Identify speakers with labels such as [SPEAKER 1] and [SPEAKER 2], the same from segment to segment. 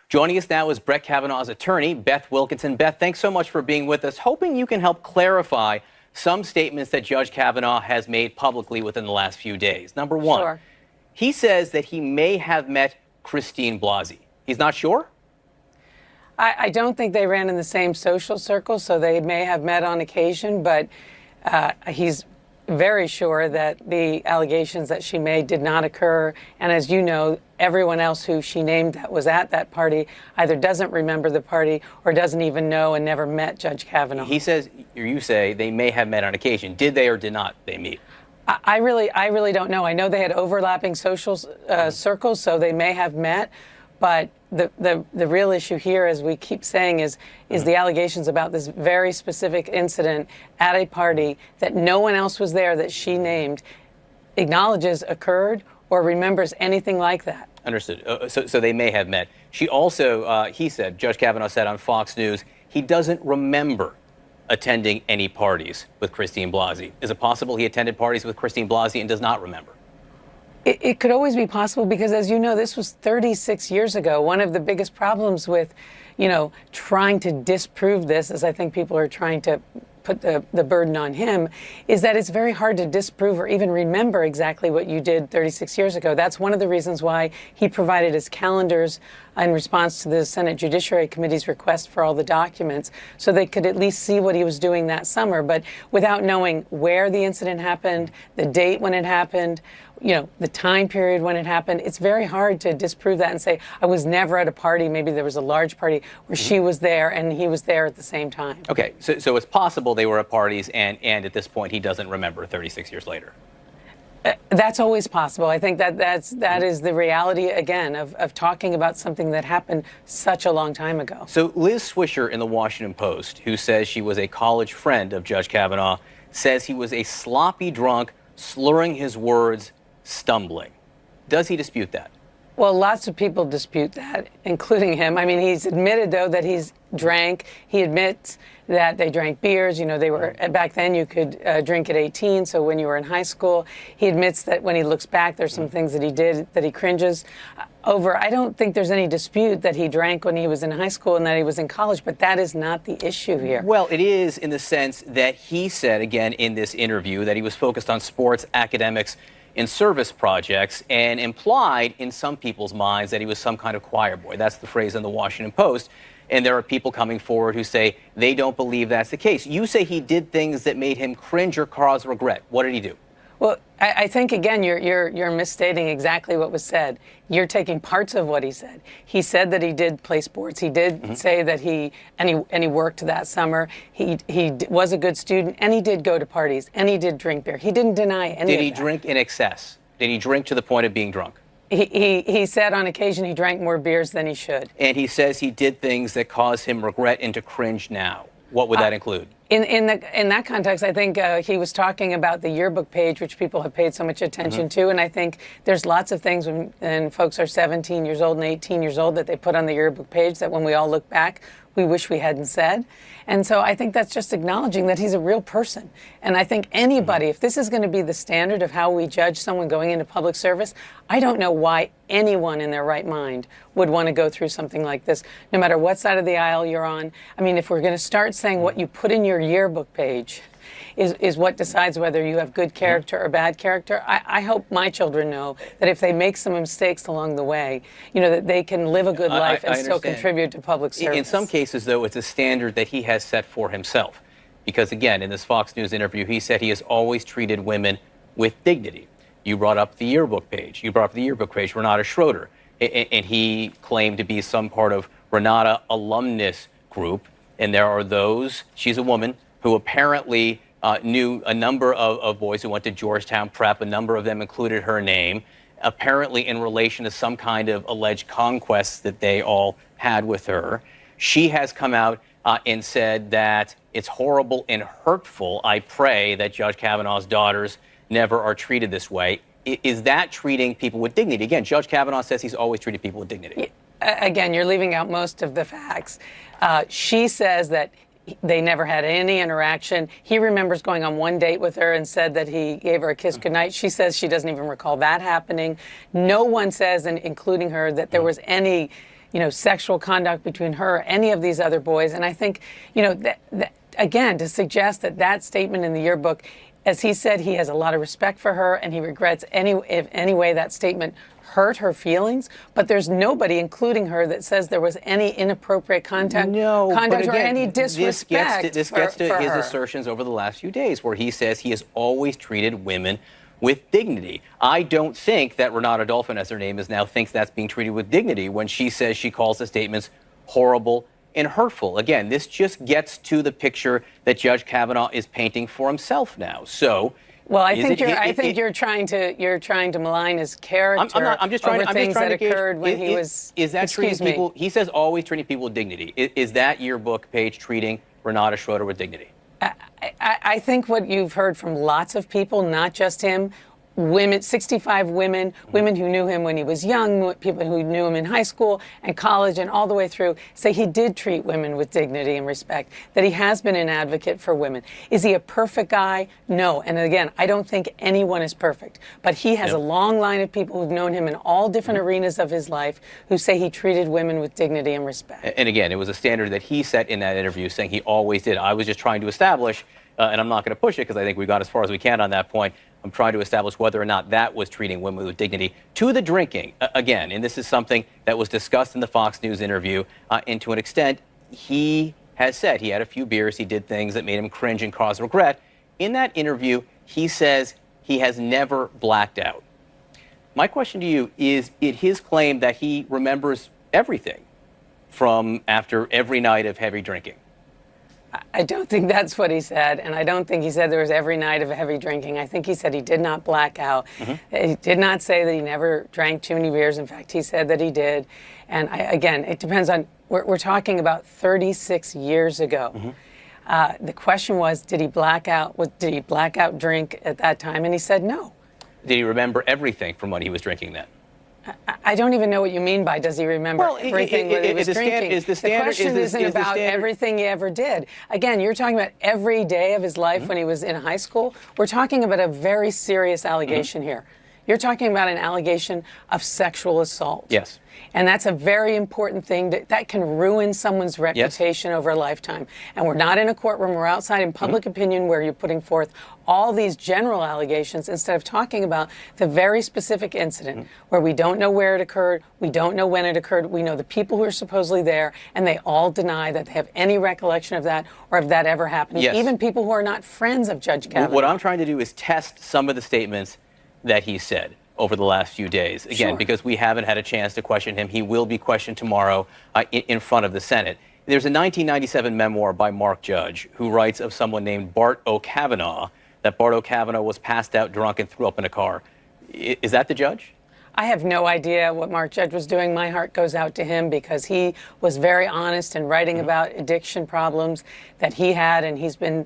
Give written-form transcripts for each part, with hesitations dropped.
[SPEAKER 1] Joining us now is Brett Kavanaugh's attorney, Beth Wilkinson. Beth, thanks so much for being with us. Hoping you can help clarify some statements that Judge Kavanaugh has made publicly within the last few days. Number one,
[SPEAKER 2] Sure.
[SPEAKER 1] He says that he may have met Christine Blasey. He's not sure?
[SPEAKER 2] I don't think they ran in the same social circle, so they may have met on occasion, but he's very sure that the allegations that she made did not occur. And as you know, everyone else who she named that was at that party either doesn't remember the party or doesn't even know and never met Judge Kavanaugh.
[SPEAKER 1] He says, or you say, they may have met on occasion. Did they or did not they meet?
[SPEAKER 2] I really don't know. I know they had overlapping social circles, so they may have met. But the real issue here, as we keep saying, is the allegations about this very specific incident at a party that no one else was there that she named, acknowledges occurred or remembers anything like that.
[SPEAKER 1] Understood. So they may have met. She also, he said, Judge Kavanaugh said on Fox News, he doesn't remember attending any parties with Christine Blasey. Is it possible he attended parties with Christine Blasey and does not remember?
[SPEAKER 2] It could always be possible because, as you know, this was 36 years ago. One of the biggest problems with, trying to disprove this, as I think people are trying to put the burden on him, is that it's very hard to disprove or even remember exactly what you did 36 years ago. That's one of the reasons why he provided his calendars in response to the Senate Judiciary Committee's request for all the documents, so they could at least see what he was doing that summer. But without knowing where the incident happened, the date when it happened, the time period when it happened, it's very hard to disprove that and say, I was never at a party. Maybe there was a large party where she was there and he was there at the same time.
[SPEAKER 1] Okay, so it's possible they were at parties and at this point he doesn't remember 36 years later.
[SPEAKER 2] That's always possible. I think that is the reality, again, of talking about something that happened such a long time ago.
[SPEAKER 1] So Liz Swisher in the Washington Post, who says she was a college friend of Judge Kavanaugh, says he was a sloppy drunk, slurring his words, stumbling. Does he dispute that?
[SPEAKER 2] Well, lots of people dispute that, including him. I mean, he's admitted, though, that he's drank. He admits that they drank beers. They were, back then you could drink at 18, so when you were in high school. He admits that when he looks back, there's some things that he did that he cringes over. I don't think there's any dispute that he drank when he was in high school and that he was in college, but that is not the issue here.
[SPEAKER 1] Well, it is in the sense that he said, again, in this interview, that he was focused on sports, academics, and service projects, and implied in some people's minds that he was some kind of choir boy. That's the phrase in the Washington Post. And there are people coming forward who say they don't believe that's the case. You say he did things that made him cringe or cause regret. What did he do?
[SPEAKER 2] Well, I think, again, you're misstating exactly what was said. You're taking parts of what he said. He said that he did play sports. He did say that he worked that summer. He was a good student, and he did go to parties, and he did drink beer. He didn't deny any of that.
[SPEAKER 1] Did he drink in excess? Did he drink to the point of being drunk?
[SPEAKER 2] He said on occasion he drank more beers than he should.
[SPEAKER 1] And he says he did things that cause him regret and to cringe now. What would that include?
[SPEAKER 2] In that context, I think he was talking about the yearbook page, which people have paid so much attention to. And I think there's lots of things when folks are 17 years old and 18 years old that they put on the yearbook page that when we all look back, we wish we hadn't said. And so I think that's just acknowledging that he's a real person. And I think anybody, if this is going to be the standard of how we judge someone going into public service, I don't know why anyone in their right mind would want to go through something like this, no matter what side of the aisle you're on. I mean, if we're going to start saying what you put in your yearbook page is what decides whether you have good character or bad character, I hope my children know that if they make some mistakes along the way, that they can live a good life and still contribute to public service.
[SPEAKER 1] In some cases, though, it's a standard that he has set for himself. Because, again, in this Fox News interview, he said he has always treated women with dignity. You brought up the yearbook page. Renata Schroeder. And he claimed to be some part of Renata alumnus group. And there are those, she's a woman, who apparently knew a number of boys who went to Georgetown Prep. A number of them included her name, apparently in relation to some kind of alleged conquests that they all had with her. She has come out and said that it's horrible and hurtful. I pray that Judge Kavanaugh's daughters never are treated this way. Is that treating people with dignity? Again, Judge Kavanaugh says he's always treated people with dignity.
[SPEAKER 2] Again, you're leaving out most of the facts. She says that they never had any interaction. He remembers going on one date with her and said that he gave her a kiss goodnight. She says she doesn't even recall that happening. No one says, including her, that there was any sexual conduct between her or any of these other boys. And I think, again, to suggest that statement in the yearbook, as he said, he has a lot of respect for her and he regrets if any way that statement hurt her feelings, but there's nobody, including her, that says there was any inappropriate conduct or any disrespect.
[SPEAKER 1] This gets to his assertions over the last few days, where he says he has always treated women with dignity. I don't think that Renata Dolphin, as her name is now, thinks that's being treated with dignity when she says she calls the statements horrible and hurtful. Again, this just gets to the picture that Judge Kavanaugh is painting for himself now. So,
[SPEAKER 2] well, I think you're trying to malign his character.
[SPEAKER 1] I'm just trying
[SPEAKER 2] that
[SPEAKER 1] to
[SPEAKER 2] occurred when he was.
[SPEAKER 1] Is that treating people? He says always treating people with dignity. Is that yearbook page treating Renata Schroeder with dignity?
[SPEAKER 2] I think what you've heard from lots of people, not just him, women, 65 women who knew him when he was young, people who knew him in high school and college and all the way through, say he did treat women with dignity and respect, that he has been an advocate for women. Is he a perfect guy? No. And again, I don't think anyone is perfect, but he has a long line of people who've known him in all different arenas of his life who say he treated women with dignity and respect.
[SPEAKER 1] And again, it was a standard that he set in that interview, saying he always did. I was just trying to establish, and I'm not going to push it because I think we got as far as we can on that point. I'm trying to establish whether or not that was treating women with dignity. To the drinking, again, and this is something that was discussed in the Fox News interview, and to an extent, he has said he had a few beers, he did things that made him cringe and cause regret. In that interview, he says he has never blacked out. My question to you is it his claim that he remembers everything from after every night of heavy drinking?
[SPEAKER 2] I don't think that's what he said, and I don't think he said there was every night of heavy drinking. I think he said he did not black out. He did not say that he never drank too many beers. In fact, he said that he did. And again, it depends on, we're talking about 36 years ago. The question was, did he black out drink at that time? And he said no.
[SPEAKER 1] Did he remember everything from when he was drinking then?
[SPEAKER 2] I don't even know what you mean by does he remember everything when he was drinking. The question isn't about everything he ever did. Again, you're talking about every day of his life when he was in high school. We're talking about a very serious allegation here. You're talking about an allegation of sexual assault.
[SPEAKER 1] Yes.
[SPEAKER 2] And that's a very important thing that can ruin someone's reputation over a lifetime. And we're not in a courtroom. We're outside in public opinion where you're putting forth all these general allegations instead of talking about the very specific incident where we don't know where it occurred, we don't know when it occurred, we know the people who are supposedly there, and they all deny that they have any recollection of that or of that ever happening. Even people who are not friends of Judge Kavanaugh.
[SPEAKER 1] What I'm trying to do is test some of the statements that he said over the last few days. Again, because we haven't had a chance to question him. He will be questioned tomorrow in front of the Senate. There's a 1997 memoir by Mark Judge who writes of someone named Bart O'Kavanaugh, that Bart O'Kavanaugh was passed out drunk and threw up in a car. Is that the Judge?
[SPEAKER 2] I have no idea what Mark Judge was doing. My heart goes out to him because he was very honest in writing about addiction problems that he had, and he's been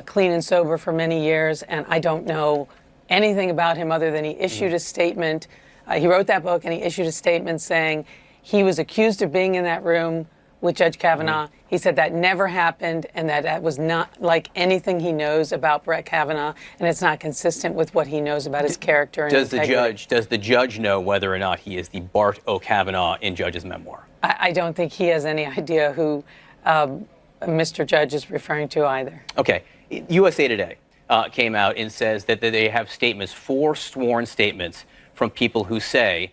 [SPEAKER 2] clean and sober for many years, and I don't know anything about him other than he issued a statement. He wrote that book and he issued a statement saying he was accused of being in that room with Judge Kavanaugh. He said that never happened and that was not like anything he knows about Brett Kavanaugh, and it's not consistent with what he knows about his character and integrity.
[SPEAKER 1] Does the judge know whether or not he is the Bart O'Kavanaugh in Judge's memoir?
[SPEAKER 2] I don't think he has any idea who Mr. Judge is referring to either.
[SPEAKER 1] Okay. USA Today came out and says that they have statements, 4 sworn statements from people who say